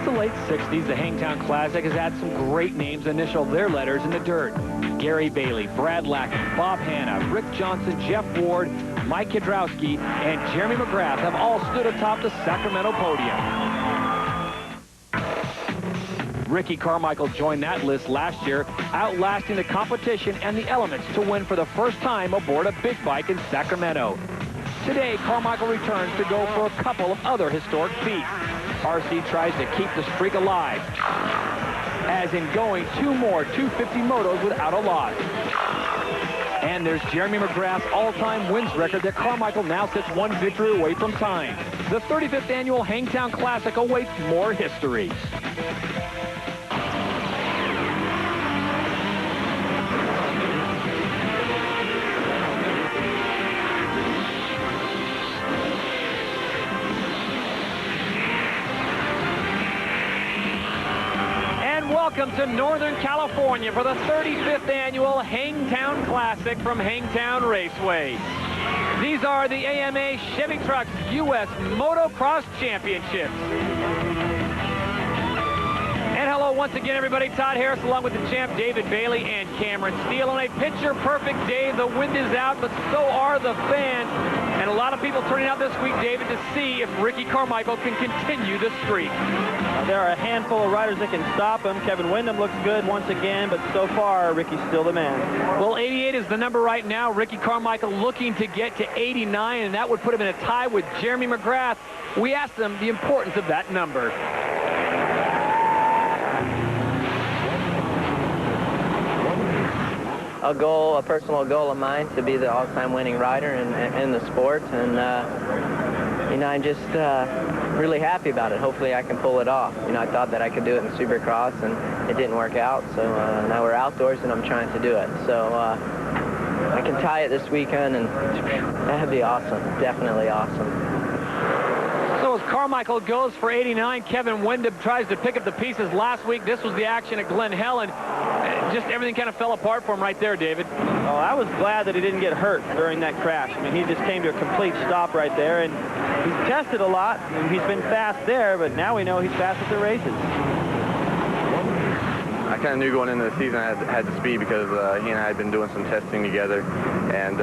the late 60s, the Hangtown Classic has had some great names initial their letters in the dirt. Gary Bailey, Brad Lacken, Bob Hanna, Rick Johnson, Jeff Ward, Mike Kudrowski, and Jeremy McGrath have all stood atop the Sacramento podium. Ricky Carmichael joined that list last year, outlasting the competition and the elements to win for the first time aboard a big bike in Sacramento. Today, Carmichael returns to go for a couple of other historic feats. RC tries to keep the streak alive, as in going 2 more 250 motos without a loss. And there's Jeremy McGrath's all-time wins record that Carmichael now sits 1 victory away from tying. The 35th annual Hangtown Classic awaits more history. Welcome to Northern California for the 35th annual Hangtown Classic from Hangtown Raceway. These are the AMA Chevy Trucks U.S. Motocross Championships. And hello once again, everybody. Todd Harris along with the champ David Bailey and Cameron Steele. On a picture-perfect day, the wind is out, but so are the fans. And a lot of people turning out this week, David, to see if Ricky Carmichael can continue the streak. There are a handful of riders that can stop him. Kevin Windham looks good once again, but so far, Ricky's still the man. Well, 88 is the number right now. Ricky Carmichael looking to get to 89, and that would put him in a tie with Jeremy McGrath. We asked him the importance of that number. A personal goal of mine to be the all-time winning rider in the sport, and you know, I'm just really happy about it. Hopefully I can pull it off. You know, I thought that I could do it in Supercross, and it didn't work out, so now we're outdoors and I'm trying to do it. So I can tie it this weekend, and that'd be awesome. Definitely awesome. So as Carmichael goes for 89, Kevin Windham tries to pick up the pieces last week. This was the action at Glen Helen. Just everything kind of fell apart for him right there, David. Oh, I was glad that he didn't get hurt during that crash. I mean, he just came to a complete stop right there, and he's tested a lot, and he's been fast there, but now we know he's fast at the races. I kind of knew going into the season I had the speed because he and I had been doing some testing together, and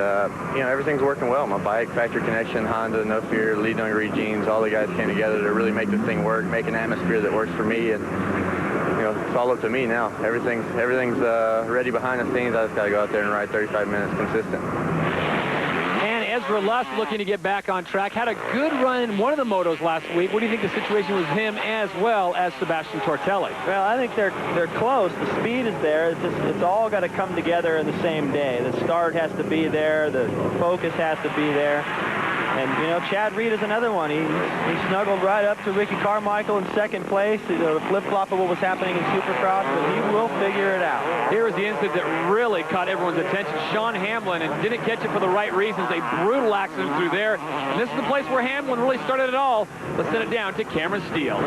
you know, everything's working well. My bike, factory connection, Honda, No Fear, Lead on Green Jeans, all the guys came together to really make this thing work, make an atmosphere that works for me, and you know, it's all up to me now. Everything's ready behind the scenes. I just got to go out there and ride 35 minutes consistent. And Ezra Lusk looking to get back on track. Had a good run in one of the motos last week. What do you think the situation was him as well as Sebastien Tortelli? Well, I think they're close. The speed is there. It's all got to come together in the same day. The start has to be there. The focus has to be there. And, you know, Chad Reed is another one. He snuggled right up to Ricky Carmichael in second place. The flip-flop of what was happening in Supercross, but he will figure it out. Here was the incident that really caught everyone's attention. Sean Hamblin, and didn't catch it for the right reasons. A brutal accident through there. And this is the place where Hamblin really started it all. Let's send it down to Cameron Steele.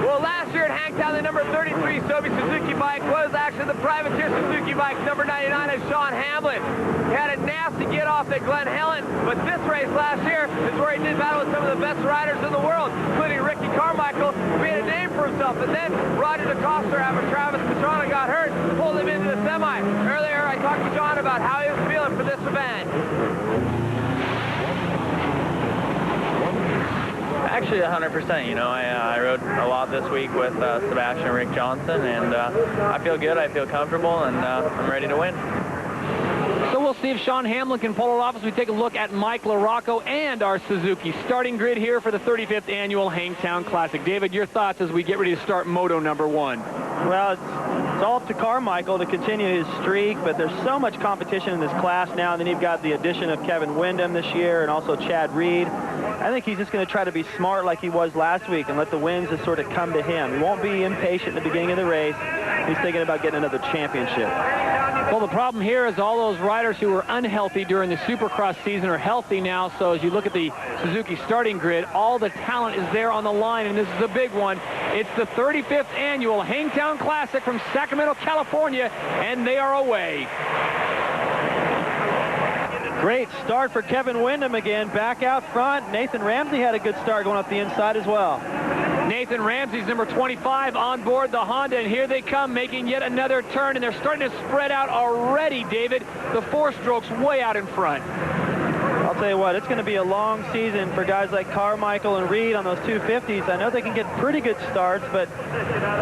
Well, last year at Hangtown, the number 33 Sobe Suzuki bike was actually the privateer Suzuki bike. Number 99 is Sean Hamblin. He had a nasty get off at Glen Helen, but this race last year is where he did battle with some of the best riders in the world, including Ricky Carmichael, who made a name for himself. And then Roger DeCoster, after Travis Pastrana got hurt, pulled him into the semi. Earlier, I talked to John about how he was feeling for this event. Actually, 100%. You know, I rode a lot this week with Sebastien and Rick Johnson, and I feel good, I feel comfortable, and I'm ready to win. So we'll see if Sean Hamblin can pull it off as we take a look at Mike LaRocco and our Suzuki starting grid here for the 35th annual Hangtown Classic. David, your thoughts as we get ready to start Moto number 1? Well, it's all up to Carmichael to continue his streak, but there's so much competition in this class now, and then you've got the addition of Kevin Windham this year and also Chad Reed. I think he's just going to try to be smart like he was last week and let the wins just sort of come to him. He won't be impatient at the beginning of the race. He's thinking about getting another championship. Well, the problem here is all those riders who were unhealthy during the Supercross season are healthy now. So as you look at the Suzuki starting grid, all the talent is there on the line, and this is a big one. It's the 35th annual Hangtown Classic from Sacramento, California, and they are away. Great start for Kevin Windham again, back out front. Nathan Ramsey had a good start going up the inside as well. Nathan Ramsey's number 25 on board the Honda, and here they come, making yet another turn, and they're starting to spread out already, David. The 4-strokes way out in front. I'll tell you what, it's going to be a long season for guys like Carmichael and Reed on those 250s. I know they can get pretty good starts, but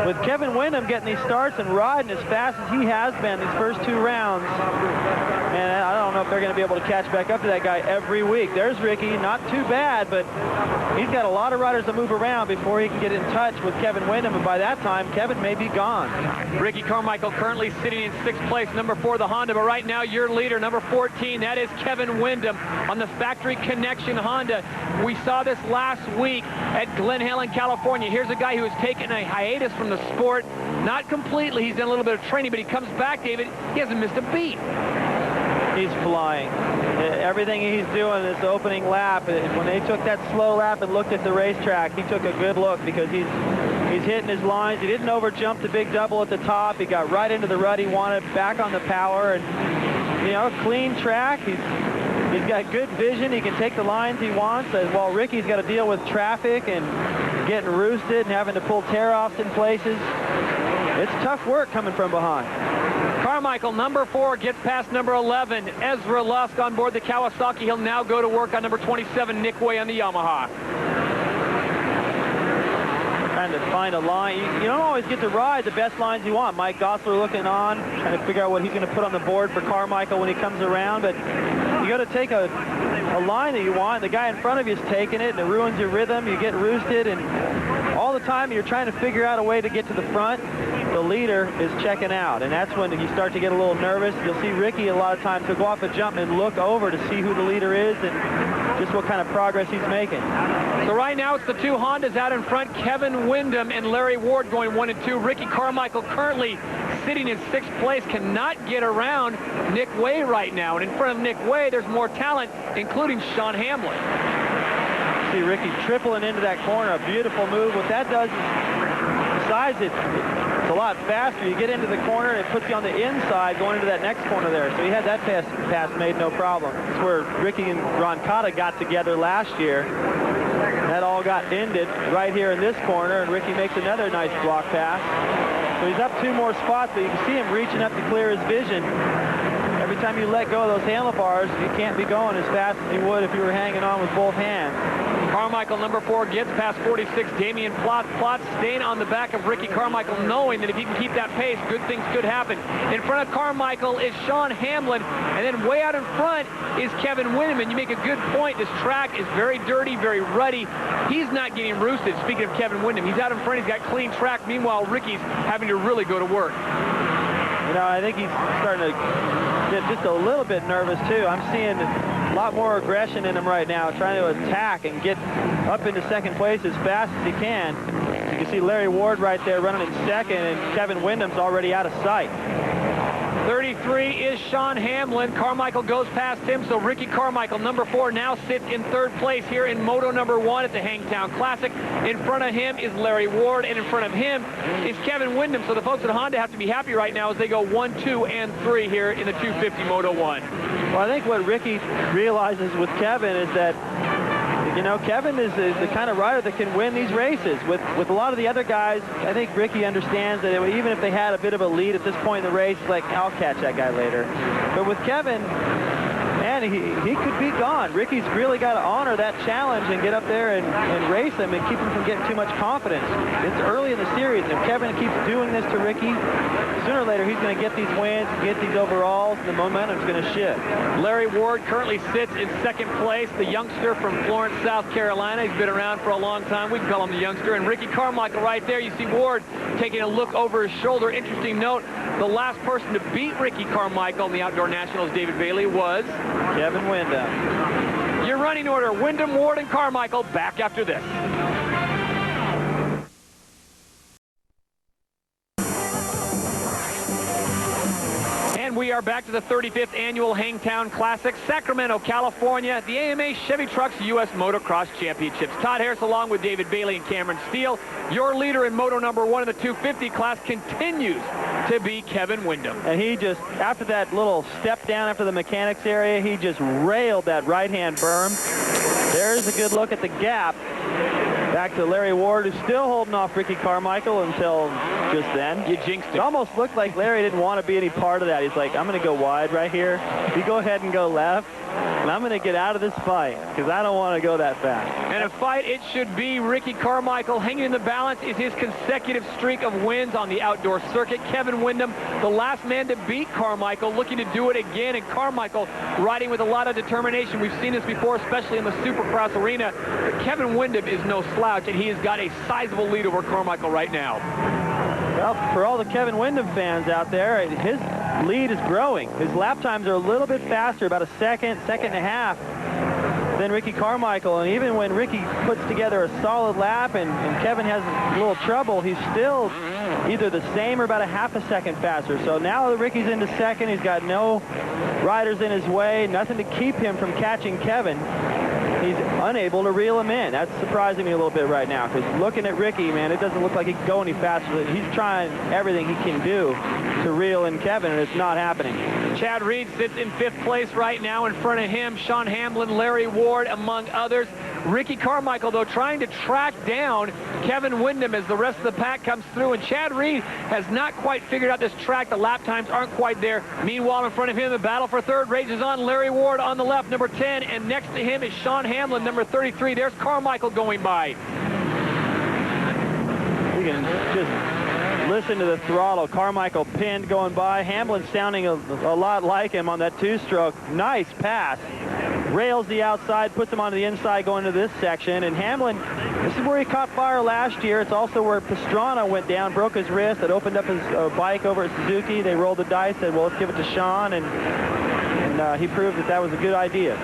with Kevin Windham getting these starts and riding as fast as he has been these first 2 rounds, and I don't know if they're going to be able to catch back up to that guy every week. There's Ricky, not too bad, but he's got a lot of riders to move around before he can get in touch with Kevin Windham, and by that time, Kevin may be gone. Ricky Carmichael currently sitting in 6th place, number 4, the Honda, but right now your leader, number 14, that is Kevin Windham on the Factory Connection Honda. We saw this last week at Glen Helen, California. Here's a guy who has taken a hiatus from the sport. Not completely, he's done a little bit of training, but he comes back, David, he hasn't missed a beat. He's flying. Everything he's doing this opening lap, when they took that slow lap and looked at the racetrack, he took a good look because he's hitting his lines. He didn't overjump the big double at the top. He got right into the rut he wanted, back on the power, and, you know, clean track. He's got good vision. He can take the lines he wants, while Ricky's got to deal with traffic and getting roosted and having to pull tear-offs in places. It's tough work coming from behind. Carmichael, number 4, gets past number 11. Ezra Lusk on board the Kawasaki. He'll now go to work on number 27, Nick Way on the Yamaha. Trying to find a line. You don't always get to ride the best lines you want. Mike Gosler looking on, trying to figure out what he's going to put on the board for Carmichael when he comes around. But you got to take a line that you want. The guy in front of you is taking it, and it ruins your rhythm. You get roosted, and all the time you're trying to figure out a way to get to the front. The leader is checking out, and that's when you start to get a little nervous. You'll see Ricky a lot of times to go off a jump and look over to see who the leader is and just what kind of progress he's making. So right now it's the 2 Hondas out in front, Kevin Windham and Larry Ward going 1 and 2. Ricky Carmichael currently sitting in 6th place, cannot get around Nick Way right now. And in front of Nick Way, there's more talent, including Sean Hamblin. See Ricky tripling into that corner, a beautiful move. What that does is, besides it's a lot faster. You get into the corner, and it puts you on the inside going into that next corner there. So he had that pass made no problem. It's where Ricky and Roncada got together last year. That all got ended right here in this corner, and Ricky makes another nice block pass. So he's up 2 more spots, but you can see him reaching up to clear his vision. Every time you let go of those handlebars, you can't be going as fast as you would if you were hanging on with both hands. Carmichael, number 4, gets past 46, Damian Plotz. Plotz staying on the back of Ricky Carmichael, knowing that if he can keep that pace, good things could happen. In front of Carmichael is Sean Hamblin, and then way out in front is Kevin Windham. And you make a good point. This track is very dirty, very ruddy. He's not getting roosted. Speaking of Kevin Windham, he's out in front. He's got clean track. Meanwhile, Ricky's having to really go to work. You know, I think he's starting to get just a little bit nervous, too. I'm seeing a lot more aggression in him right now, trying to attack and get up into 2nd place as fast as he can. You can see Larry Ward right there running in 2nd, and Kevin Windham's already out of sight. 33 is Sean Hamblin. Carmichael goes past him, so Ricky Carmichael, number 4, now sits in 3rd place here in Moto number 1 at the Hangtown Classic. In front of him is Larry Ward, and in front of him is Kevin Windham. So the folks at Honda have to be happy right now as they go 1, 2, and 3 here in the 250 Moto 1. Well, I think what Ricky realizes with Kevin is that, you know, Kevin is the kind of rider that can win these races. With a lot of the other guys, I think Ricky understands that even if they had a bit of a lead at this point in the race, like, I'll catch that guy later. But with Kevin, man, he could be gone. Ricky's really got to honor that challenge and get up there and race him and keep him from getting too much confidence. It's early in the series, and if Kevin keeps doing this to Ricky, sooner or later he's going to get these wins, get these overalls, and the momentum's going to shift. Larry Ward currently sits in 2nd place, the youngster from Florence, South Carolina. He's been around for a long time. We can call him the youngster. And Ricky Carmichael right there. You see Ward taking a look over his shoulder. Interesting note, the last person to beat Ricky Carmichael in the Outdoor Nationals, David Bailey, was Kevin Windham. Your running order, Windham, Ward, and Carmichael, back after this. And we are back to the 35th Annual Hangtown Classic, Sacramento, California, the AMA Chevy Trucks U.S. Motocross Championships. Todd Harris along with David Bailey and Cameron Steele. Your leader in Moto number 1 in the 250 class continues to be Kevin Windham. And he just, after that little step down after the mechanics area, he just railed that right-hand berm. There's a good look at the gap. Back to Larry Ward, who's still holding off Ricky Carmichael until just then. You jinxed it. It almost looked like Larry didn't want to be any part of that. He's like, I'm going to go wide right here. You go ahead and go left, and I'm going to get out of this fight because I don't want to go that fast. And a fight it should be. Ricky Carmichael hanging in the balance is his consecutive streak of wins on the outdoor circuit. Kevin Windham, the last man to beat Carmichael, looking to do it again. And Carmichael riding with a lot of determination. We've seen this before, especially in the Supercross arena. But Kevin Windham is no slouch, and he has got a sizable lead over Carmichael right now. Well, for all the Kevin Windham fans out there, his lead is growing. His lap times are a little bit faster, about a second and a half than Ricky Carmichael. And even when Ricky puts together a solid lap and Kevin has a little trouble, he's still either the same or about a half a second faster. So now that Ricky's into second, he's got no riders in his way, nothing to keep him from catching Kevin. He's unable to reel him in. That's surprising me a little bit right now, because looking at Ricky, man, it doesn't look like he can go any faster. He's trying everything he can do to reel in Kevin, and it's not happening. Chad Reed sits in 5th place right now. In front of him, Sean Hamblin, Larry Ward, among others. Ricky Carmichael, though, trying to track down Kevin Windham as the rest of the pack comes through. And Chad Reed has not quite figured out this track. The lap times aren't quite there. Meanwhile, in front of him, the battle for third rages on. Larry Ward on the left, number 10. And next to him is Sean Hamblin, number 33. There's Carmichael going by. You can just listen to the throttle. Carmichael pinned going by. Hamblin sounding a lot like him on that two-stroke. Nice pass. Rails the outside, puts him onto the inside going to this section. And Hamblin, this is where he caught fire last year. It's also where Pastrana went down, broke his wrist. It opened up his bike over at Suzuki. They rolled the dice, said, well, let's give it to Sean. And he proved that was a good idea.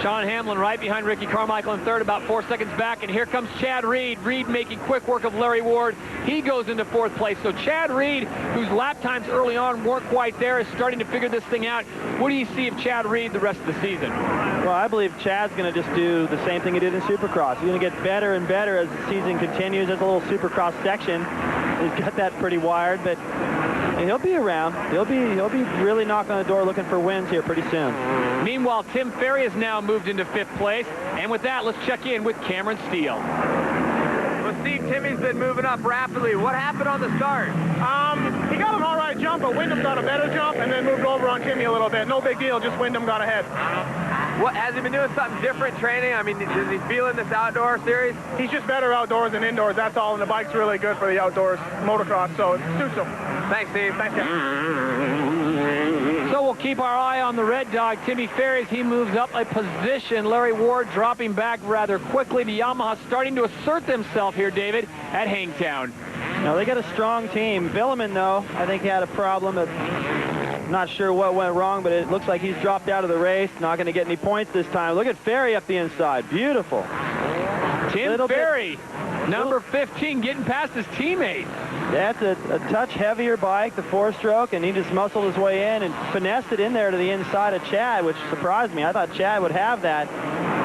Sean Hamblin right behind Ricky Carmichael in third, about 4 seconds back. And here comes Chad Reed. Reed making quick work of Larry Ward. He goes into 4th place. So Chad Reed, whose lap times early on weren't quite there, is starting to figure this thing out. What do you see of Chad Reed the rest of the season? Well, I believe Chad's going to just do the same thing he did in Supercross. He's going to get better and better as the season continues. There's a little Supercross section. He's got that pretty wired, but he'll be around. He'll be really knocking on the door looking for wins here pretty soon. Meanwhile, Tim Ferry has now moved into 5th place. And with that, let's check in with Cameron Steele. Well, Steve, Timmy's been moving up rapidly. What happened on the start? He got an all right jump, but Windham got a better jump and then moved over on Timmy a little bit. No big deal, just Windham got ahead. What, has he been doing something different training? I mean, is he feeling this outdoor series? He's just better outdoors than indoors, that's all, and the bike's really good for the outdoors motocross, so it suits him. Thanks, Steve. Thanks, Ken. So we'll keep our eye on the Red Dog, Timmy Ferry, as he moves up a position. Larry Ward dropping back rather quickly. The Yamaha starting to assert themselves here, David, at Hangtown. Now, they got a strong team. Vuillemin, though, I think had a problem. Not sure what went wrong, but it looks like he's dropped out of the race. Not going to get any points this time. Look at Ferry up the inside. Beautiful. Tim Ferry, number 15, getting past his teammate. That's a touch heavier bike, the 4-stroke, and he just muscled his way in and finessed it in there to the inside of Chad, which surprised me. I thought Chad would have that.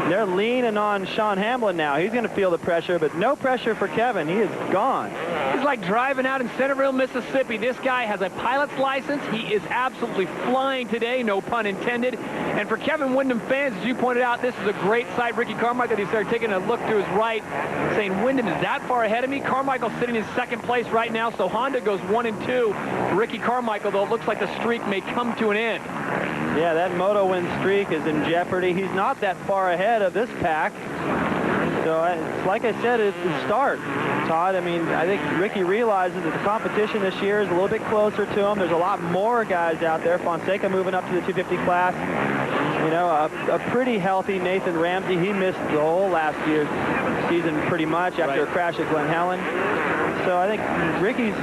They're leaning on Sean Hamblin now. He's going to feel the pressure, but no pressure for Kevin. He is gone. It's like driving out in Centerville, Mississippi. This guy has a pilot's license. He is absolutely flying today, no pun intended. And for Kevin Windham fans, as you pointed out, this is a great sight. Ricky Carmichael, he started taking a look to his right, saying, Windham is that far ahead of me? Carmichael sitting in 2nd place right now, so Honda goes 1 and 2. Ricky Carmichael, though, it looks like the streak may come to an end. Yeah, that Moto win streak is in jeopardy. He's not that far ahead of this pack. So, like I said, it's the start, Todd. I mean, I think Ricky realizes that the competition this year is a little bit closer to him. There's a lot more guys out there. Fonseca moving up to the 250 class. You know, a pretty healthy Nathan Ramsey. He missed the whole last year's season pretty much after a crash at Glen Helen. So I think Ricky's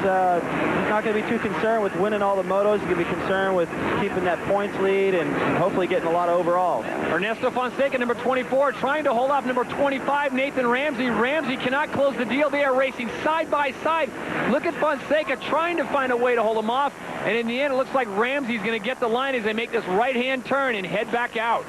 not going to be too concerned with winning all the motos. He's going to be concerned with keeping that points lead and hopefully getting a lot of overalls. Ernesto Fonseca, number 24, trying to hold off number 25, Nathan Ramsey. Ramsey cannot close the deal. They are racing side by side. Look at Fonseca trying to find a way to hold him off. And in the end, it looks like Ramsey's going to get the line as they make this right-hand turn and head back out.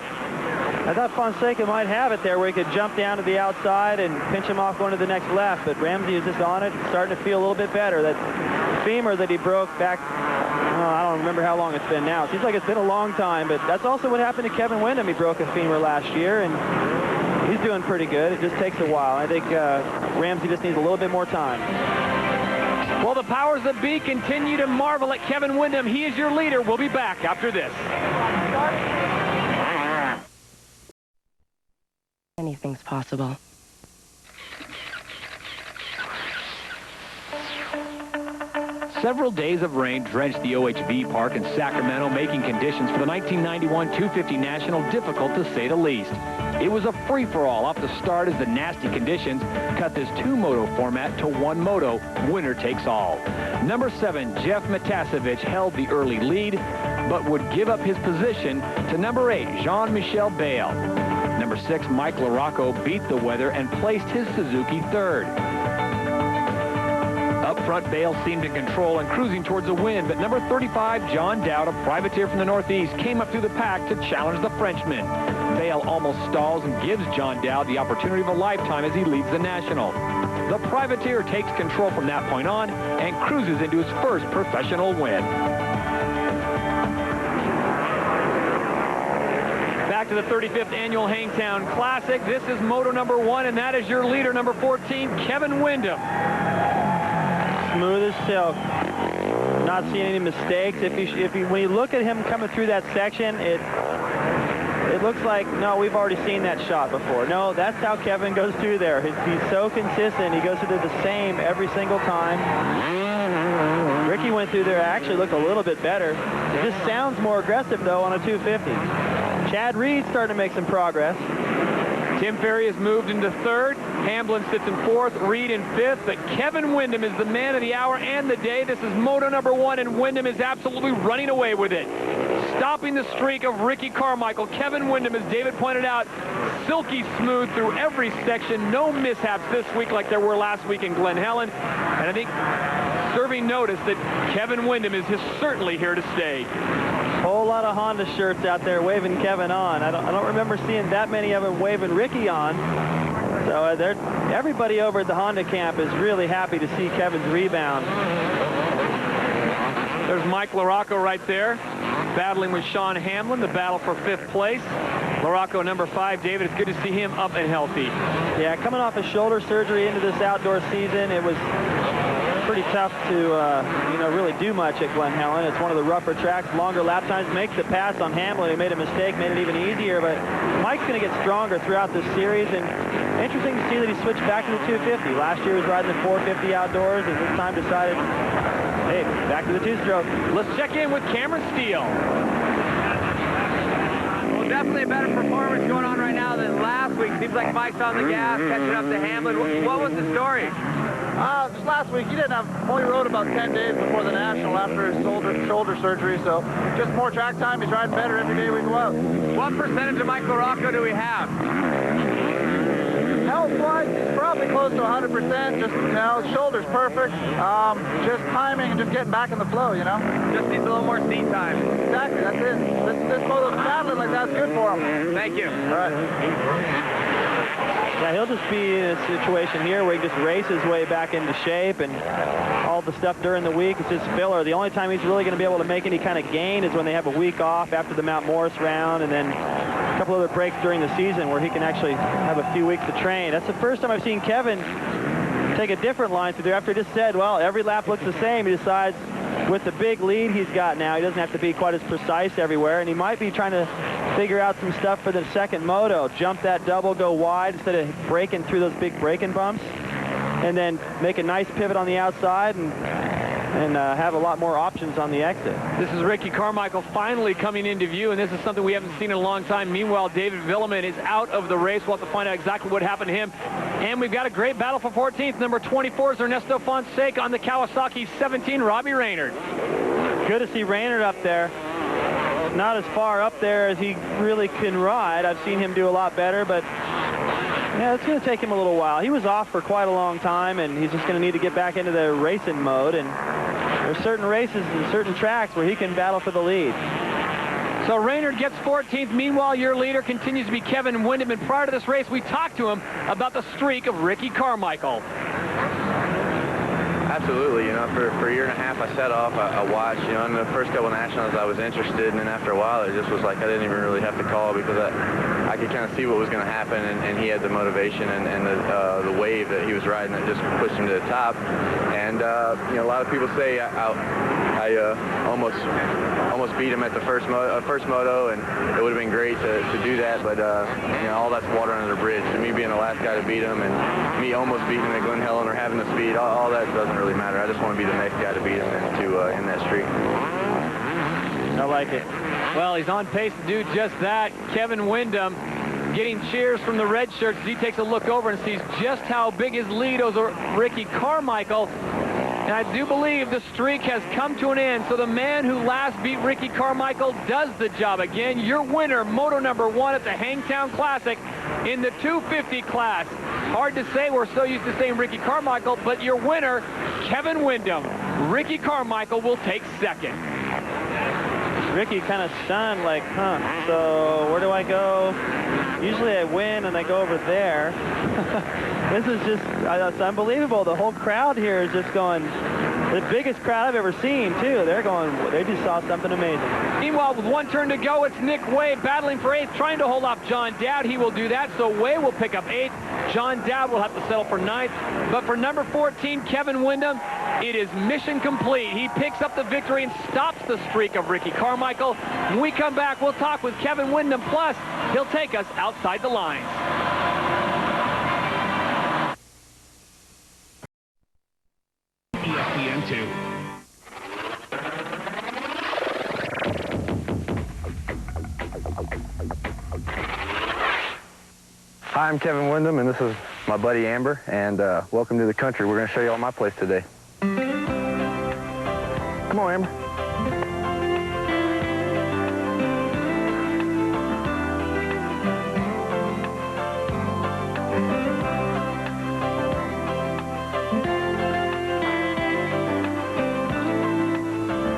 I thought Fonseca might have it there where he could jump down to the outside and pinch him off going to the next left, but Ramsey is just on it, starting to feel a little bit better. That femur that he broke back, I don't remember how long it's been now. It seems like it's been a long time, but that's also what happened to Kevin Windham. He broke a femur last year, and He's doing pretty good. It just takes a while. I think Ramsey just needs a little bit more time. Well, the powers that be continue to marvel at Kevin Windham. He is your leader. We'll be back after this. Anything's possible. Several days of rain drenched the OHV Park in Sacramento, making conditions for the 1991 250 National difficult to say the least. It was a free-for-all off the start as the nasty conditions cut this two-moto format to one moto, winner takes all. Number 7, Jeff Matasevich, held the early lead, but would give up his position to number 8, Jean-Michel Bale. Number 6, Mike LaRocco, beat the weather and placed his Suzuki third. Up front, Bale seemed in control and cruising towards a win, but number 35, John Dowd, a privateer from the Northeast, came up through the pack to challenge the Frenchman. Bale almost stalls and gives John Dowd the opportunity of a lifetime as he leads the National. The privateer takes control from that point on and cruises into his first professional win. Back to the 35th Annual Hangtown Classic. This is moto number 1, and that is your leader, number 14, Kevin Windham. Smooth as silk. Not seeing any mistakes. When you look at him coming through that section, it looks like, no, we've already seen that shot before. No, that's how Kevin goes through there. He's so consistent. He goes through the same every single time. Ricky went through there, actually looked a little bit better. It just sounds more aggressive, though, on a 250. Chad Reed's starting to make some progress. Tim Ferry has moved into third. Hamblin sits in fourth, Reed in fifth, but Kevin Windham is the man of the hour and the day. This is moto number 1, and Windham is absolutely running away with it. Stopping the streak of Ricky Carmichael. Kevin Windham, as David pointed out, silky smooth through every section. No mishaps this week like there were last week in Glen Helen. And I think serving notice that Kevin Windham is certainly here to stay. Whole lot of Honda shirts out there waving Kevin on. I don't remember seeing that many of them waving Ricky on. So everybody over at the Honda camp is really happy to see Kevin's rebound. There's Mike LaRocco right there, battling with Sean Hamblin, the battle for 5th place. LaRocco, number 5. David, it's good to see him up and healthy. Yeah, coming off a shoulder surgery into this outdoor season, it was pretty tough to really do much at Glen Helen. It's one of the rougher tracks, longer lap times. Makes the pass on Hamblin. He made a mistake, made it even easier, but Mike's going to get stronger throughout this series, and interesting to see that he switched back to the 250. Last year he was riding the 450 outdoors, and this time decided, hey, back to the 2-stroke. Let's check in with Cameron Steele. Well, definitely a better performance going on right now than last week. Seems like Mike's on the gas, catching up to Hamblin. What was the story? Just last week, he only rode about 10 days before the National after his shoulder surgery, so just more track time. He's riding better every day we go out. What percentage of Mike LaRocco do we have? Health-wise, he's probably close to 100%. Just, his shoulder's perfect. Just timing and just getting back in the flow, Just needs a little more seat time. Exactly, that's it. This moto battling like that's good for him. Thank you. All right. Yeah, he'll just be in a situation here where he just race his way back into shape, and all the stuff during the week is just filler. The only time he's really going to be able to make any kind of gain is when they have a week off after the Mount Morris round, and then a couple other breaks during the season where he can actually have a few weeks to train. That's the first time I've seen Kevin take a different line through there. After he just said, well, every lap looks the same, he decides with the big lead he's got now, he doesn't have to be quite as precise everywhere, and he might be trying to figure out some stuff for the second moto. Jump that double, go wide instead of breaking through those big braking bumps, and then make a nice pivot on the outside and have a lot more options on the exit. This is Ricky Carmichael finally coming into view, and this is something we haven't seen in a long time. Meanwhile, David Vuillemin is out of the race. We'll have to find out exactly what happened to him. And we've got a great battle for 14th. Number 24 is Ernesto Fonseca on the Kawasaki 17, Robbie Raynard. Good to see Raynard up there. Not as far up there as he really can ride. I've seen him do a lot better, but yeah, it's going to take him a little while. He was off for quite a long time, and he's just going to need to get back into the racing mode. And there's certain races and certain tracks where he can battle for the lead. So Raynard gets 14th. Meanwhile, your leader continues to be Kevin Windham. And prior to this race, we talked to him about the streak of Ricky Carmichael. Absolutely, for a year and a half I set off, I watched, in the first couple Nationals I was interested, and then after a while it just was like I didn't even really have to call because I could kind of see what was going to happen, and he had the motivation and the wave that he was riding that just pushed him to the top. And you know, a lot of people say I almost beat him at the first moto, and it would have been great to do that, but you know, all that's water under the bridge. To me, being the last guy to beat him, and me almost beating him at Glen Helen or having the speed, all that doesn't really matter. I just want to be the next guy to beat him and to end that streak. I like it. Well, he's on pace to do just that. Kevin Windham getting cheers from the red shirts as he takes a look over and sees just how big his lead over Ricky Carmichael. And I do believe the streak has come to an end. So the man who last beat Ricky Carmichael does the job again. Your winner, Moto #1 at the Hangtown Classic in the 250 class. Hard to say, we're so used to saying Ricky Carmichael, but your winner, Kevin Windham. Ricky Carmichael will take second. Ricky kind of stunned, like, so where do I go? Usually I win and I go over there. This is just, it's unbelievable. The whole crowd here is just going, the biggest crowd I've ever seen, too. They're going, they just saw something amazing. Meanwhile, with one turn to go, it's Nick Way battling for 8th, trying to hold off John Dowd. He will do that, so Way will pick up 8th. John Dowd will have to settle for 9th. But for number 14, Kevin Windham, it is mission complete. He picks up the victory and stops the streak of Ricky Carmichael. When we come back, we'll talk with Kevin Windham, plus he'll take us outside the lines. ESPN2. Hi, I'm Kevin Windham, and this is my buddy Amber, and welcome to the country. We're going to show you all my place today. Come on, Amber.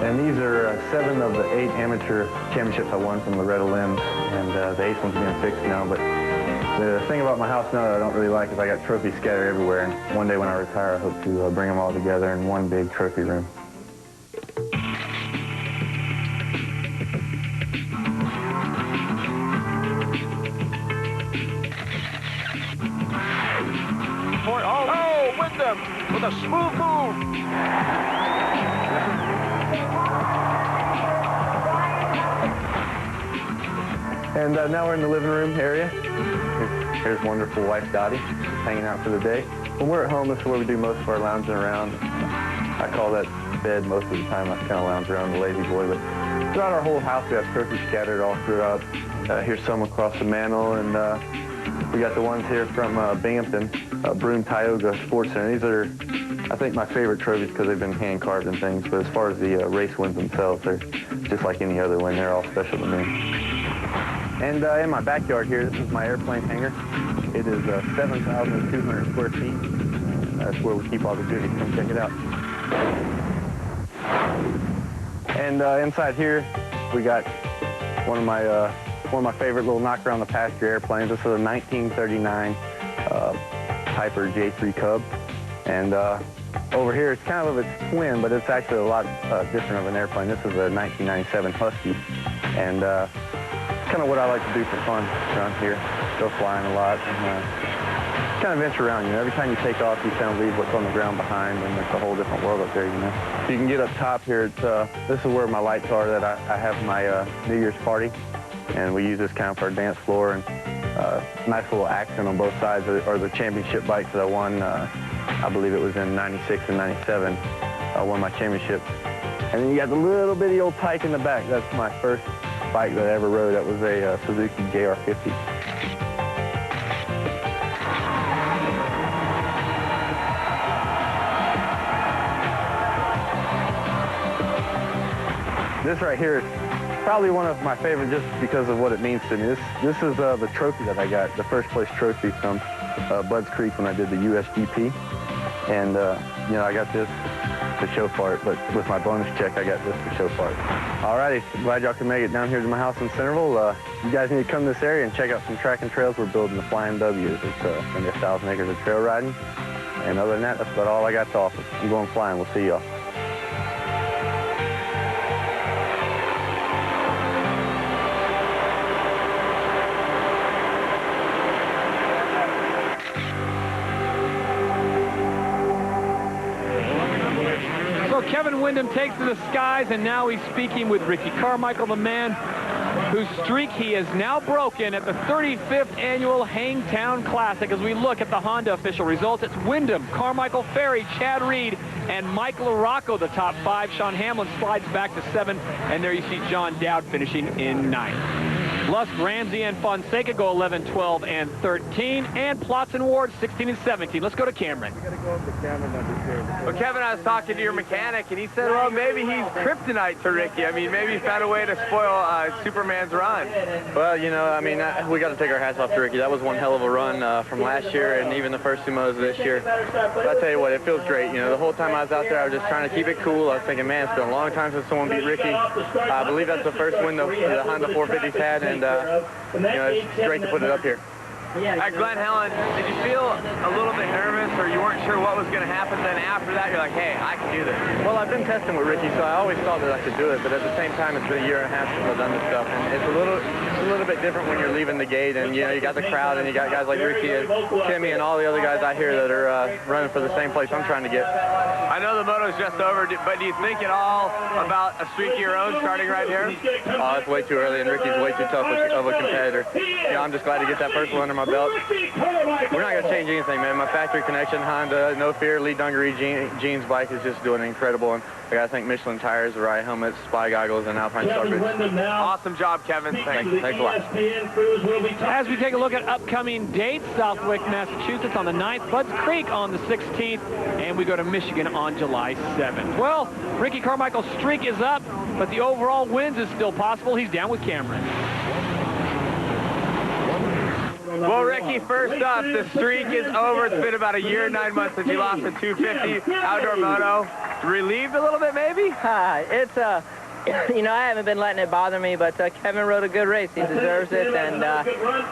And these are 7 of the 8 amateur championships I won from Loretta Lynn's, and the 8th one's being fixed now. But the thing about my house now that I don't really like is I got trophies scattered everywhere, and one day when I retire, I hope to bring them all together in one big trophy room. Oh, Windham with a smooth move. And now we're in the living room area. Here's wonderful wife Dottie, hanging out for the day. When we're at home, this is where we do most of our lounging around. I call that bed most of the time. I kind of lounge around the lazy boy. But throughout our whole house, we have trophies scattered all throughout. Here's some across the mantle, and we got the ones here from Binghamton, Broome Tioga Sports Center. These are, I think, my favorite trophies because they've been hand-carved and things. But as far as the race wins themselves, they're just like any other win. They're all special to me. And in my backyard here, this is my airplane hangar. It is 7,200 square feet. That's where we keep all the goodies. Come check it out. And inside here, we got one of my favorite little knock around the pasture airplanes. This is a 1939 Piper J3 Cub. And over here, it's kind of its twin, but it's actually a lot different of an airplane. This is a 1997 Husky. And kind of what I like to do for fun around here. Go flying a lot and kind of venture around, you know. Every time you take off, you kind of leave what's on the ground behind, and it's a whole different world up there, you know. So you can get up top here. This is where my lights are that I have my New Year's party, and we use this kind of for our dance floor, and nice little action on both sides are the championship bikes that I won. I believe it was in 96 and 97. I won my championship. And then you got the little bitty old Tyke in the back. That's my first bike that I ever rode. That was a Suzuki JR50. This right here is probably one of my favorite just because of what it means to me. This is the trophy that I got, the first place trophy from Budds Creek when I did the USGP. And, you know, I got this to show for it, but with my bonus check, I got this to show for it. Alrighty, glad y'all can make it down here to my house in Centerville. You guys need to come to this area and check out some track and trails. We're building the Flying W's. It's going to be 1,000 acres of trail riding. And other than that, that's about all I got to offer. I'm going flying. We'll see y'all. So Kevin Windham takes to the skies, and now he's speaking with Ricky Carmichael, the man whose streak he has now broken at the 35th annual Hangtown Classic. As we look at the Honda official results, it's Windham, Carmichael, Ferry, Chad Reed, and Mike LaRocco, the top 5. Sean Hamblin slides back to 7, and there you see John Dowd finishing in 9th. Lusk, Ramsey, and Fonseca go 11, 12, and 13, and Plotz and Ward 16 and 17. Let's go to Cameron. Well, Kevin, I was talking to your mechanic, and he said, well, maybe he's kryptonite to Ricky. I mean, maybe he found a way to spoil Superman's run. Well, you know, I mean, we got to take our hats off to Ricky. That was one hell of a run from last year and even the first 2 motos this year. But I tell you what, it feels great. You know, the whole time I was out there, I was just trying to keep it cool. I was thinking, man, it's been a long time since someone beat Ricky. I believe that's the first win the Honda 450's had, and you know, it's great to put it up here. At Glen Helen, did you feel a little bit nervous, or you weren't sure what was going to happen? Then after that, you're like, hey, I can do this. Well, I've been testing with Ricky, so I always thought that I could do it. But at the same time, it's been a year and a half since I've done this stuff, and it's a little bit different when you're leaving the gate, and you know, you got the crowd, and you got guys like Ricky and Timmy and all the other guys out here that are running for the same place I'm trying to get. I know the moto's just over, but do you think at all about a streak of your own starting right here? Oh, it's way too early, and Ricky's way too tough of a competitor. You know, I'm just glad to get that first one under my belt. We're not going to change anything, man. My factory connection Honda, no fear, lead dungaree jeans bike is just doing incredible. And I got to thank Michelin tires, the right helmets, spy goggles, and Alpine Star boots. Awesome job, Kevin. Thanks a lot. As we take a look at upcoming dates, Southwick, Massachusetts on the 9th, Budds Creek on the 16th, and we go to Michigan on July 7th. Well, Ricky Carmichael's streak is up, but the overall wins is still possible. He's down with Cameron. Well, Ricky, first up, the streak is over. It's been about a year and 9 months since you lost the 250 outdoor moto. Relieved a little bit, maybe? It's you know, I haven't been letting it bother me, but Kevin rode a good race. He deserves it, and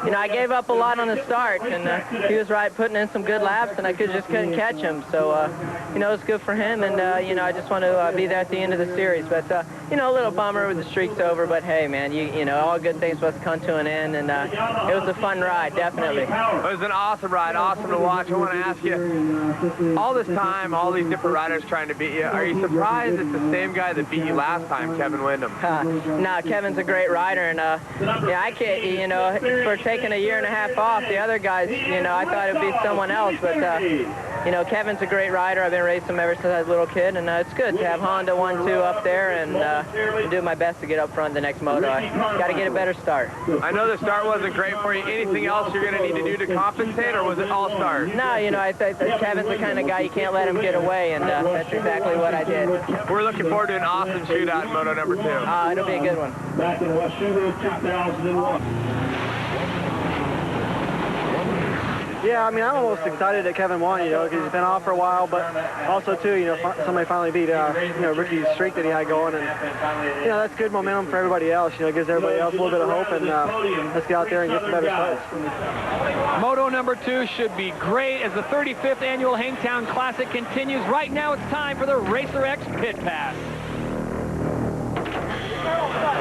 you know, I gave up a lot on the start, and he was right, putting in some good laps, and I just couldn't catch him. So you know, it's good for him, and you know, I just want to be there at the end of the series. But you know, a little bummer with the streak's over, but hey, man, you know, all good things must come to an end, and it was a fun ride, definitely. It was an awesome ride, awesome to watch. I want to ask you, all this time, all these different riders trying to beat you, are you surprised it's the same guy that beat you last time, Kevin Windham? No, Kevin's a great rider, and yeah, I can't, you know, for taking a year and a half off, the other guys, you know, I thought it'd be someone else, but you know, Kevin's a great rider. I've been racing him ever since I was a little kid, and it's good to have Honda 1-2 up there, and do my best to get up front the next moto. I got to get a better start. I know the start wasn't great for you. Anything else you're going to need to do to compensate, or was it all start? No, you know, I think Kevin's the kind of guy you can't let him get away, and that's exactly what I did. We're looking forward to an awesome shootout in Moto number 2. It'll be a good one. Back in West Sugar, 2001. Yeah, I mean, I'm almost excited that Kevin won, you know, because he's been off for a while, but also, too, you know, somebody finally beat, you know, Ricky's streak that he had going, and, you know, that's good momentum for everybody else, you know, it gives everybody else a little bit of hope, and let's get out there and get some better starts. Moto number 2 should be great as the 35th annual Hangtown Classic continues. Right now, it's time for the Racer X Pit Pass.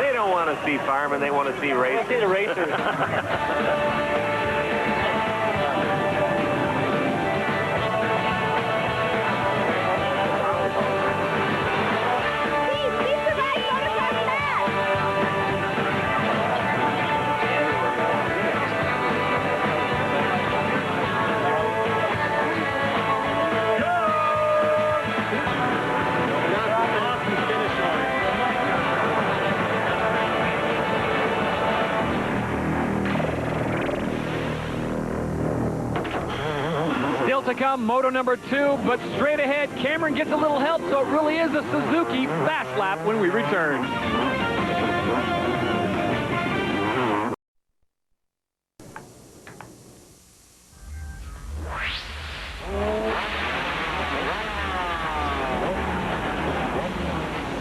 They don't want to see firemen, they want to see racers. Let's see the racers. To come, Moto number 2, but straight ahead, Cameron gets a little help, so it really is a Suzuki fast lap when we return.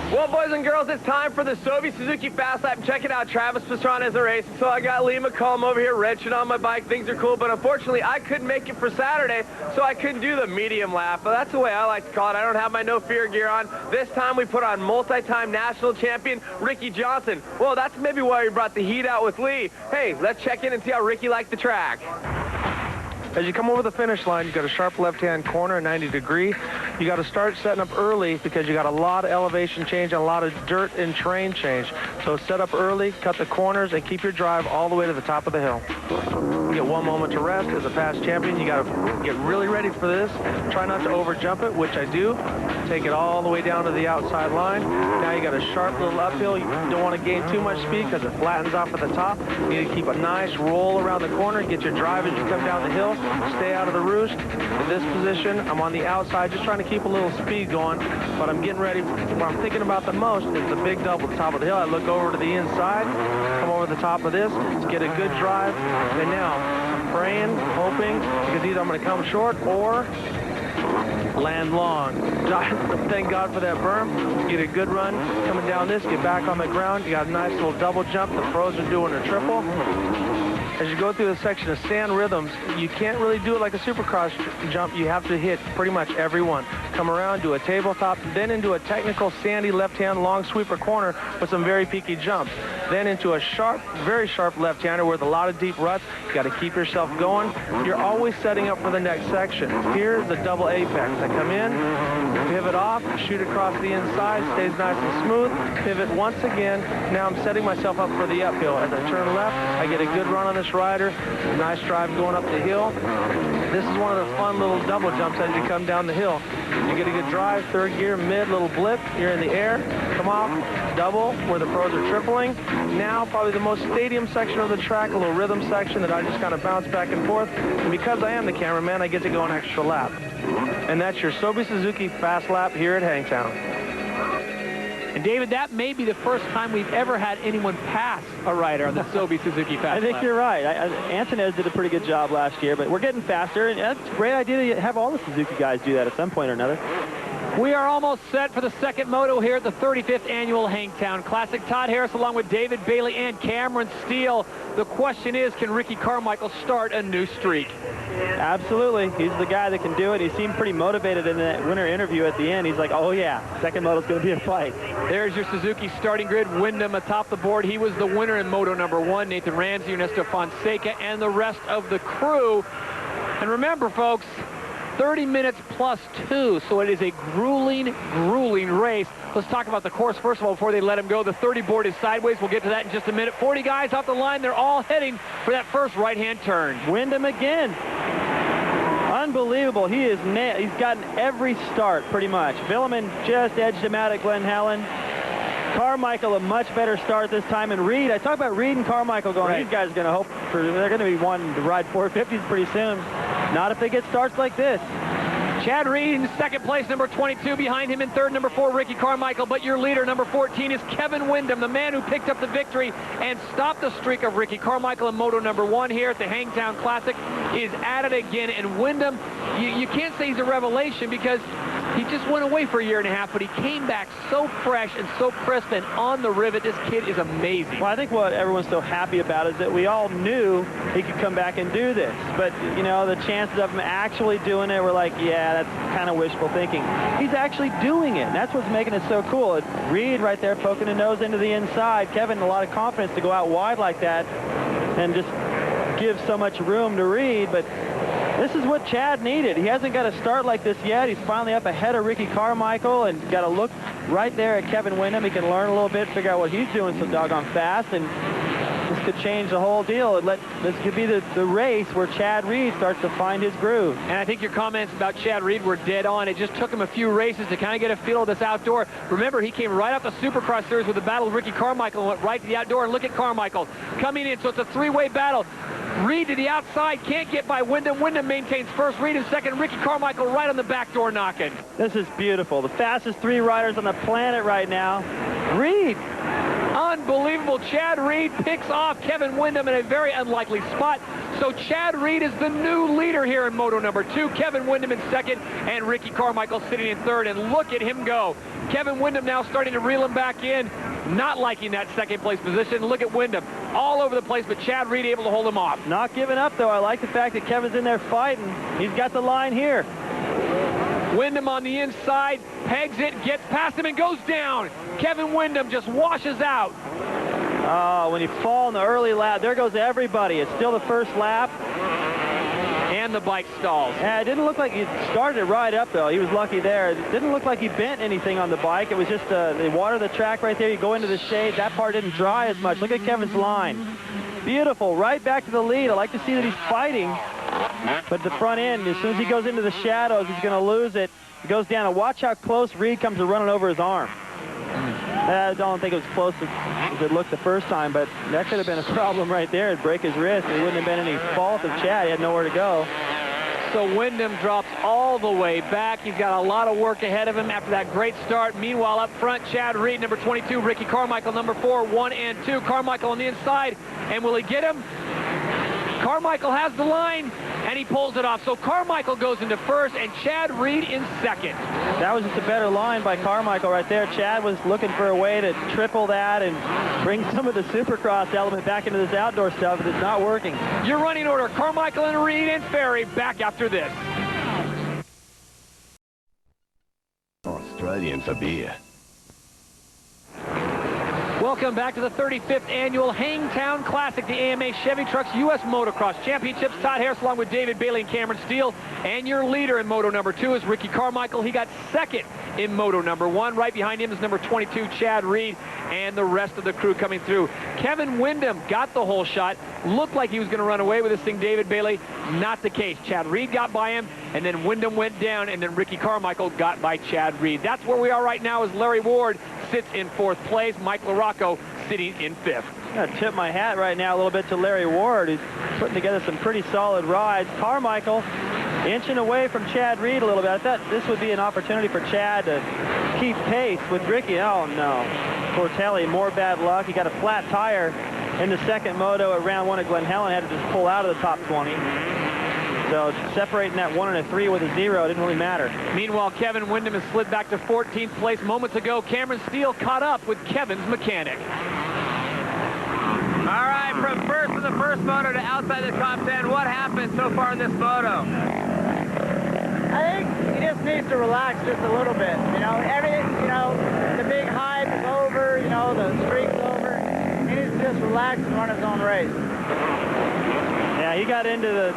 Well, boys and girls, it's time for the Sobe Suzuki Fast Lap. Check it out, Travis Pastrana is a race. So I got Lee McCollum over here wrenching on my bike. Things are cool, but unfortunately, I couldn't make it for Saturday, so I couldn't do the medium lap. But that's the way I like to call it. I don't have my no fear gear on. This time we put on multi-time national champion Ricky Johnson. Well, that's maybe why we brought the heat out with Lee. Hey, let's check in and see how Ricky liked the track. As you come over the finish line, you've got a sharp left-hand corner, a 90-degree. you got to start setting up early because you got a lot of elevation change and a lot of dirt and terrain change. So set up early, cut the corners, and keep your drive all the way to the top of the hill. Get 1 moment to rest. As a past champion, you got to get really ready for this. Try not to over jump it, which I do. Take it all the way down to the outside line. Now you got a sharp little uphill. You don't want to gain too much speed because it flattens off at the top. You need to keep a nice roll around the corner. Get your drive as you come down the hill. Stay out of the roost. In this position, I'm on the outside, just trying to keep a little speed going, but I'm getting ready. What I'm thinking about the most is the big double at the top of the hill. I look over to the inside, come over the top of this, get a good drive, and now I'm praying, hoping, because either I'm going to come short or land long. Thank God for that berm. Get a good run coming down this, get back on the ground. You got a nice little double jump. The pros are doing a triple. As you go through the section of sand rhythms, you can't really do it like a Supercross jump. You have to hit pretty much every one. Come around, do a tabletop, then into a technical sandy left-hand long sweeper corner with some very peaky jumps. Then into a sharp, very sharp left-hander with a lot of deep ruts. You got to keep yourself going. You're always setting up for the next section. Here's the double apex. I come in, pivot off, shoot across the inside, stays nice and smooth, pivot once again. Now I'm setting myself up for the uphill. As I turn left, I get a good run on this rider. Nice drive going up the hill. This is one of the fun little double jumps as you come down the hill. You get a good drive, third gear, mid, little blip. You're in the air, come off, double, where the pros are tripling. Now, probably the most stadium section of the track, a little rhythm section that I just kind of bounce back and forth. And because I am the cameraman, I get to go an extra lap. And that's your Sobe Suzuki fast lap here at Hangtown. And David, that may be the first time we've ever had anyone pass a rider on the Sobe Suzuki fast lap. I think you're right. Antonez did a pretty good job last year, but we're getting faster, and that's a great idea to have all the Suzuki guys do that at some point or another. We are almost set for the second moto here at the 35th Annual Hangtown Classic. Todd Harris along with David Bailey and Cameron Steele. The question is, can Ricky Carmichael start a new streak? Absolutely. He's the guy that can do it. He seemed pretty motivated in that winter interview at the end. He's like, oh yeah, second moto's going to be a fight. There's your Suzuki starting grid. Windham atop the board. He was the winner in moto number 1. Nathan Ramsey, Ernesto Fonseca, and the rest of the crew. And remember, folks, 30 minutes plus 2, so it is a grueling, grueling race. Let's talk about the course first of all before they let him go. The 30 board is sideways. We'll get to that in just a minute. 40 guys off the line. They're all heading for that first right-hand turn. Windham again. Unbelievable. He's gotten every start pretty much. Vuillemin just edged him out at Glen Helen. Carmichael a much better start this time, and Reed, I talk about Reed and Carmichael going, right. These guys are going to hope for, they're going to be wanting to ride 450s pretty soon. Not if they get starts like this. Chad Reed in second place, number 22. Behind him in third, number 4, Ricky Carmichael. But your leader, number 14, is Kevin Windham, the man who picked up the victory and stopped the streak of Ricky Carmichael in moto number 1 here at the Hangtown Classic. Is at it again, and Windham, you can't say he's a revelation because he just went away for a year and a half, but he came back so fresh and so crisp and on the rivet. This kid is amazing. Well, I think what everyone's so happy about is that we all knew he could come back and do this. But, you know, the chances of him actually doing it were like, yeah, that's kind of wishful thinking. He's actually doing it, and that's what's making it so cool. Reed right there poking a nose into the inside. Kevin, a lot of confidence to go out wide like that and just give so much room to Reed, but this is what Chad needed. He hasn't got a start like this yet. He's finally up ahead of Ricky Carmichael and got to look right there at Kevin Windham. He can learn a little bit, figure out what he's doing so doggone fast, and this could change the whole deal. This could be the race where Chad Reed starts to find his groove. And I think your comments about Chad Reed were dead on. It just took him a few races to kind of get a feel of this outdoor. Remember, he came right off the Supercross series with the battle with Ricky Carmichael and went right to the outdoor. And look at Carmichael coming in, so it's a three-way battle. Reed to the outside, can't get by Windham. Windham maintains first, Reed in second, Ricky Carmichael right on the back door knocking. This is beautiful. The fastest 3 riders on the planet right now. Reed. Unbelievable. Chad Reed picks off Kevin Windham in a very unlikely spot. So Chad Reed is the new leader here in moto number 2. Kevin Windham in second and Ricky Carmichael sitting in third. And look at him go. Kevin Windham now starting to reel him back in. Not liking that second place position. Look at Windham all over the place, but Chad Reed able to hold him off. Not giving up, though. I like the fact that Kevin's in there fighting. He's got the line here. Windham on the inside, pegs it, gets past him, and goes down. Kevin Windham just washes out. Oh, when you fall in the early lap, there goes everybody. It's still the first lap. and the bike stalls. Yeah, it didn't look like he started right up, though. He was lucky there. It didn't look like he bent anything on the bike. It was just they water the track right there. You go into the shade. That part didn't dry as much. Look at Kevin's line. Beautiful. Right back to the lead. I like to see that he's fighting. But the front end, as soon as he goes into the shadows, he's going to lose it. He goes down, and watch how close Reed comes to running over his arm. I don't think it was close as it looked the first time, but that could have been a problem right there. It'd break his wrist. It wouldn't have been any fault of Chad. He had nowhere to go. So Windham drops all the way back. He's got a lot of work ahead of him after that great start. Meanwhile, up front, Chad Reed, number 22, Ricky Carmichael, number 4, 1 and 2. Carmichael on the inside, and will he get him? Carmichael has the line, and he pulls it off. So Carmichael goes into first, and Chad Reed in second. That was just a better line by Carmichael right there. Chad was looking for a way to triple that and bring some of the Supercross element back into this outdoor stuff, but it's not working. Your running order, Carmichael and Reed and Ferry, back after this. Australian for beer. Welcome back to the 35th annual Hangtown Classic, the AMA Chevy Trucks U.S. Motocross Championships. Todd Harris along with David Bailey and Cameron Steele. And your leader in Moto number 2 is Ricky Carmichael. He got second in Moto number 1. Right behind him is number 22, Chad Reed, and the rest of the crew coming through. Kevin Windham got the whole shot. Looked like he was going to run away with this thing, David Bailey. Not the case. Chad Reed got by him, and then Windham went down, and then Ricky Carmichael got by Chad Reed. That's where we are right now as Larry Ward sits in 4th place. Mike LaRocco sitting in 5th. I'm going to tip my hat right now a little bit to Larry Ward, who's putting together some pretty solid rides. Carmichael inching away from Chad Reed a little bit. I thought this would be an opportunity for Chad to keep pace with Ricky. Oh, no. Tortelli, more bad luck. He got a flat tire in the second moto at round 1 at Glen Helen. Had to just pull out of the top 20. So separating that 1 and a 3 with a 0 didn't really matter. Meanwhile, Kevin Windham has slid back to 14th place moments ago. Cameron Steele caught up with Kevin's mechanic. All right, from first in the first moto to outside the top 10, what happened so far in this moto? I think he just needs to relax just a little bit. You know, the big hype is over, the streak's over. He needs to just relax and run his own race. Yeah, he got into the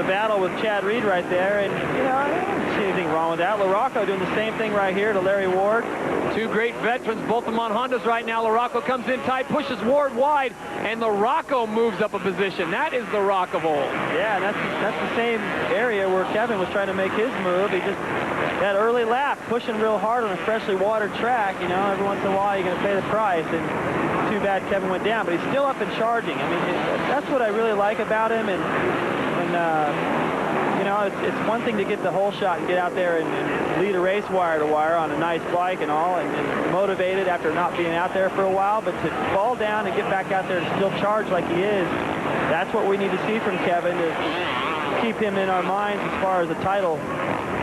battle with Chad Reed right there, and I don't see anything wrong with that. LaRocco doing the same thing right here to Larry Ward. Two great veterans, both of them on Hondas right now. LaRocco comes in tight, pushes Ward wide, and LaRocco moves up a position. That is the rock of old. Yeah, and that's the same area where Kevin was trying to make his move. He just that early lap, pushing real hard on a freshly watered track. Every once in a while you're going to pay the price, and too bad Kevin went down, but he's still up and charging. I mean, that's what I really like about him, and it's one thing to get the whole shot and get out there and lead a race wire to wire on a nice bike and all, and motivated after not being out there for a while, but to fall down and get back out there and still charge like he is, that's what we need to see from Kevin to keep him in our minds as far as a title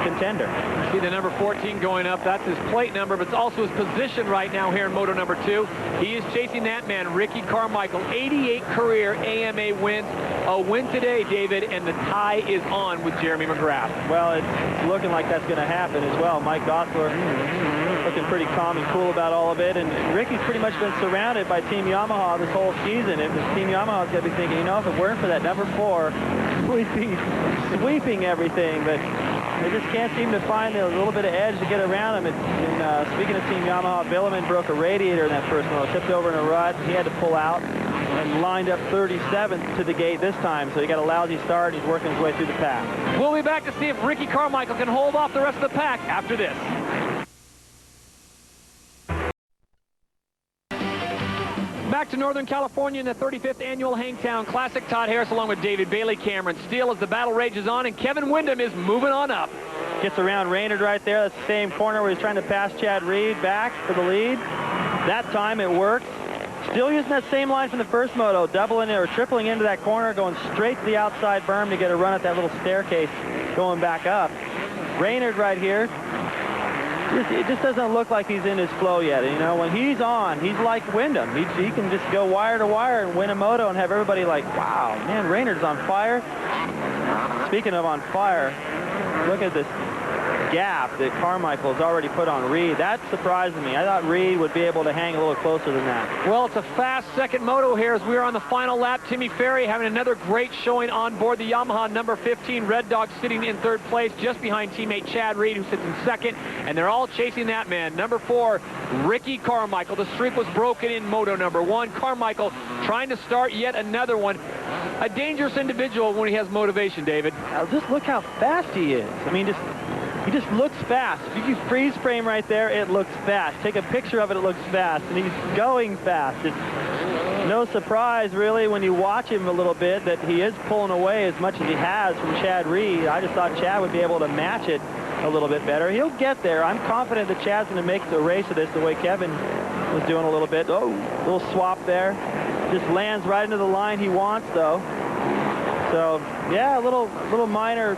contender. See the number 14 going up. That's his plate number, but it's also his position right now here in Moto number 2. He is chasing that man, Ricky Carmichael. 88 career AMA wins. A win today, David, and the tie is on with Jeremy McGrath. Well, it's looking like that's going to happen as well. Mike Gosler looking pretty calm and cool about all of it, and Ricky's pretty much been surrounded by Team Yamaha this whole season. If Team Yamaha's going to be thinking, if it weren't for that number 4, we'd be sweeping everything, but they just can't seem to find a little bit of edge to get around him. And speaking of Team Yamaha, Vuillemin broke a radiator in that first moto, tipped over in a rut. He had to pull out and lined up 37th to the gate this time, so he got a lousy start. He's working his way through the pack. We'll be back to see if Ricky Carmichael can hold off the rest of the pack after this. Back to Northern California in the 35th annual Hangtown Classic. Todd Harris along with David Bailey, Cameron Steele as the battle rages on, and Kevin Windham is moving on up. Gets around Raynard right there. That's the same corner where he's trying to pass Chad Reed back for the lead. That time it worked. Still using that same line from the first moto, doubling or tripling into that corner, going straight to the outside berm to get a run at that little staircase going back up. Raynard right here. It just doesn't look like he's in his flow yet. When he's on, he's like Windham. He can just go wire to wire and win a moto and have everybody like, wow, man, Raynard's on fire. Speaking of on fire, look at this gap that Carmichael's already put on Reed. That surprised me. I thought Reed would be able to hang a little closer than that. Well, it's a fast second moto here as we are on the final lap. Timmy Ferry having another great showing on board the Yamaha number 15. Red Dog sitting in third place just behind teammate Chad Reed, who sits in second. And they're all chasing that man. Number 4, Ricky Carmichael. The streak was broken in moto number 1. Carmichael trying to start yet another one. A dangerous individual when he has motivation, David. Now just look how fast he is. I mean, he just looks fast. If you freeze frame right there, it looks fast. Take a picture of it, it looks fast. And he's going fast. It's no surprise, really, when you watch him a little bit, that he is pulling away as much as he has from Chad Reed. I just thought Chad would be able to match it a little bit better. He'll get there. I'm confident that Chad's going to make the race of this the way Kevin was doing a little bit. Oh, little swap there. Just lands right into the line he wants, though. So, yeah, a little minor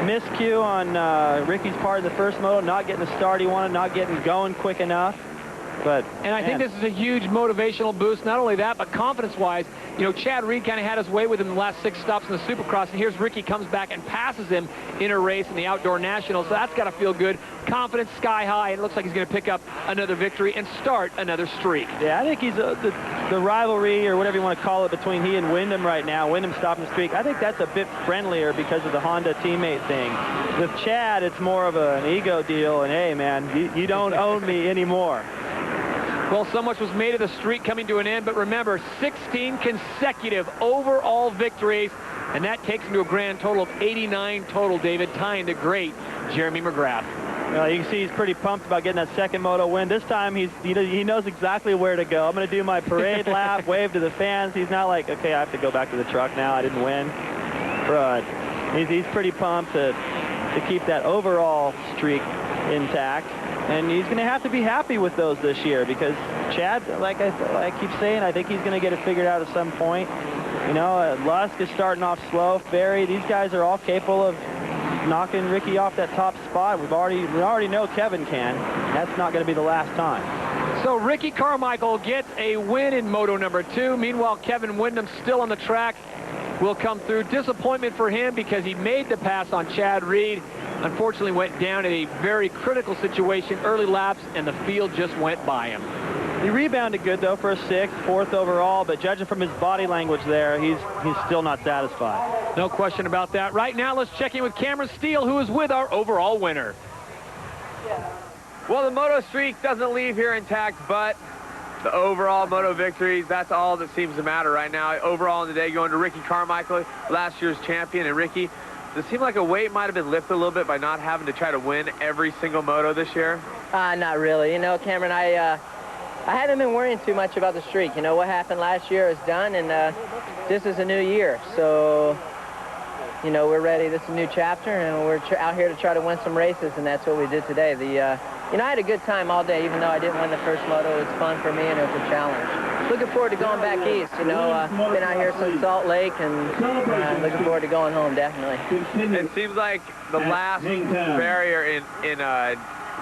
miscue on Ricky's part in the first moto, not getting the start he wanted, not getting going quick enough. And I think this is a huge motivational boost. Not only that, but confidence-wise, you know, Chad Reed kind of had his way with him in the last 6 stops in the Supercross, and here's Ricky comes back and passes him in a race in the Outdoor Nationals. So that's got to feel good. Confidence sky high, and it looks like he's going to pick up another victory and start another streak. Yeah, I think he's the rivalry, or whatever you want to call it, between he and Windham right now. Windham stopping the streak. I think that's a bit friendlier because of the Honda teammate thing. With Chad, it's more of an ego deal, and hey, man, you don't own me anymore. Well, so much was made of the streak coming to an end, but remember, 16 consecutive overall victories, and that takes him to a grand total of 89 total, David, tying the great Jeremy McGrath. Well, you can see he's pretty pumped about getting that second moto win. This time, he knows exactly where to go. I'm going to do my parade lap, wave to the fans. He's not like, okay, I have to go back to the truck now. I didn't win. But he's pretty pumped to keep that overall streak intact. And he's going to have to be happy with those this year because Chad, like I keep saying, I think he's going to get it figured out at some point. You know, Lusk is starting off slow. Ferry, these guys are all capable of knocking Ricky off that top spot. We already know Kevin can. That's not going to be the last time. So Ricky Carmichael gets a win in moto number 2. Meanwhile, Kevin Windham still on the track will come through. Disappointment for him because he made the pass on Chad Reed. Unfortunately went down in a very critical situation, early laps, and the field just went by him. He rebounded good, though, for a 6th, 4th overall, but judging from his body language there, he's still not satisfied. No question about that. Right now, let's check in with Cameron Steele, who is with our overall winner. Well, the moto streak doesn't leave here intact, but the overall moto victories, that's all that seems to matter right now. Overall in the day, going to Ricky Carmichael, last year's champion. And Ricky, does it seem like a weight might have been lifted a little bit by not having to try to win every single moto this year? Not really. You know, Cameron, I haven't been worrying too much about the streak. You know, what happened last year is done, and this is a new year. So, you know, we're ready. This is a new chapter, and we're out here to try to win some races, and that's what we did today. You know, I had a good time all day, even though I didn't win the first moto. It was fun for me, and it was a challenge. Looking forward to going back east. You know, been out here since Salt Lake, and looking forward to going home, definitely. It seems like the last barrier in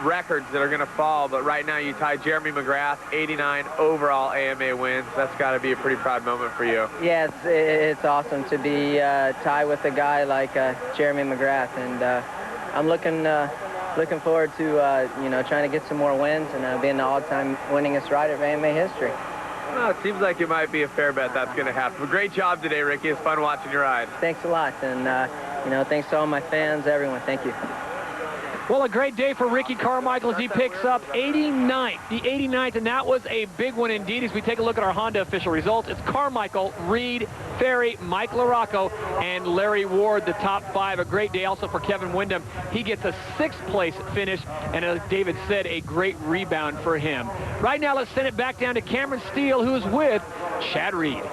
records that are going to fall, but right now you tie Jeremy McGrath, 89 overall AMA wins. That's got to be a pretty proud moment for you. Yes, it's awesome to be tied with a guy like Jeremy McGrath, and I'm looking forward to you know, trying to get some more wins and being the all-time winningest rider of AMA history. Well, it seems like it might be a fair bet that's going to happen. But great job today, Ricky. It's fun watching you ride. Thanks a lot, and you know, thanks to all my fans, everyone. Thank you. Well, a great day for Ricky Carmichael as he picks up 89th, the 89th, and that was a big one indeed. As we take a look at our Honda official results, it's Carmichael, Reed, Ferry, Mike LaRocco, and Larry Ward, the top 5. A great day also for Kevin Windham. He gets a 6th place finish, and as David said, a great rebound for him. Right now, let's send it back down to Cameron Steele, who's with Chad Reed.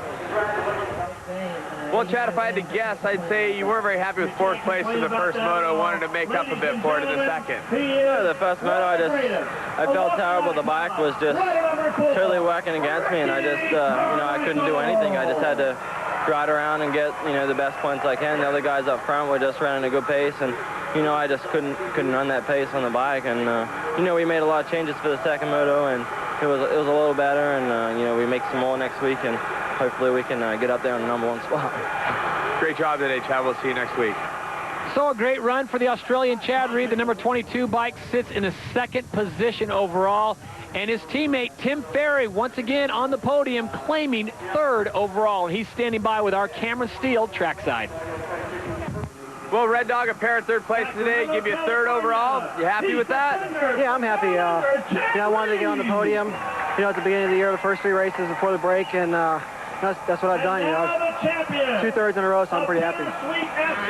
Well, Chad, if I had to guess, I'd say you weren't very happy with 4th place in the first moto, wanted to make up a bit for it in the second. Yeah, the first moto, I felt terrible. The bike was just totally working against me, and I just, you know, I couldn't do anything. I just had to ride around and get, you know, the best points I can. The other guys up front were just running a good pace, and, you know, I just couldn't run that pace on the bike. And, you know, we made a lot of changes for the second moto, and it was a little better, and, you know, we make some more next week, and hopefully we can get up there on the #1 spot. Great job today, Chad. We'll see you next week. So a great run for the Australian Chad Reed. The number 22 bike sits in the 2nd position overall. And his teammate, Tim Ferry, once again on the podium, claiming 3rd overall. And he's standing by with our Cameron Steele trackside. Well, Red Dog, a pair of 3rd place today, give you a 3rd overall. You happy with that? Yeah, I'm happy. I wanted to get on the podium, at the beginning of the year, the first 3 races before the break, and that's what I've done, 2 thirds in a row, so I'm pretty happy.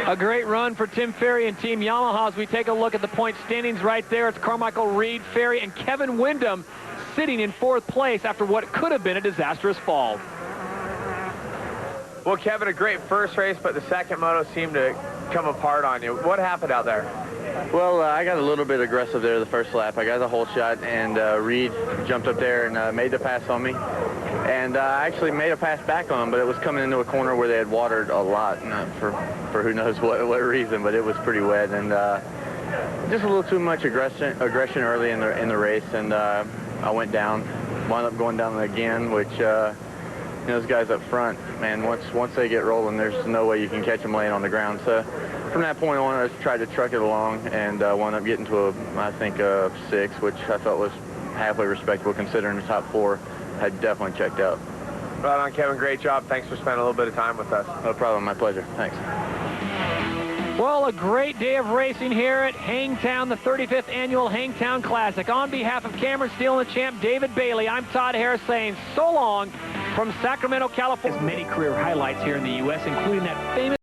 A great run for Tim Ferry and Team Yamaha. As we take a look at the point standings right there, it's Carmichael, Reed, Ferry, and Kevin Windham sitting in 4th place after what could have been a disastrous fall. Well, Kevin, a great first race, but the second moto seemed to come apart on you. What happened out there? Well, I got a little bit aggressive there the first lap. I got the whole shot, and Reed jumped up there and made the pass on me. And I actually made a pass back on him, but it was coming into a corner where they had watered a lot, not for who knows what reason, but it was pretty wet. And just a little too much aggression early in the race, and I went down, wound up going down again, which those guys up front, man, once they get rolling, there's no way you can catch them laying on the ground. So from that point on, I just tried to truck it along and wound up getting to I think a 6, which I thought was halfway respectable considering the top 4 had definitely checked out. Right on, Kevin. Great job. Thanks for spending a little bit of time with us. No problem. My pleasure. Thanks. Well, a great day of racing here at Hangtown, the 35th Annual Hangtown Classic. On behalf of Cameron Steele and the champ David Bailey, I'm Todd Harris saying so long from Sacramento, California. Many career highlights here in the U.S., including that famous